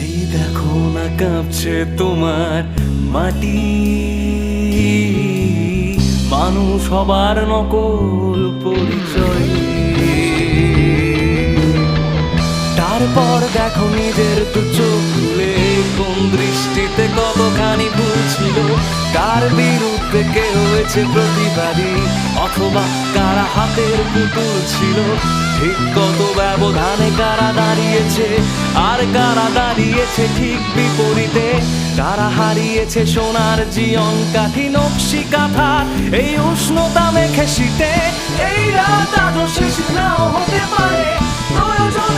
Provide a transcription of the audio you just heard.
এই দেখো না কাঁপছে তোমার মাটি, মানুষ সবার নকল পরিচয়। তারপর দেখো নিজের তো চোখ খুলে কোন দৃষ্টিতে কতখানি ভুল ছিল, কার বিরুদ্ধে কে হয়েছে প্রতিবাদী, অথবা কারা হাতের পুতুল ছিল। ঠিক কত ব্যবধানে কারা দাঁড়িয়েছে আর কারা দাঁড়িয়েছে ঠিক বিপরীতে, কারা হারিয়েছে সোনার জীবন কাঠি নকশি কাঁথা এই উষ্ণতা মেখে শীতে। এই রাত আজও শেষ নাও হতে পারে, প্রয়োজন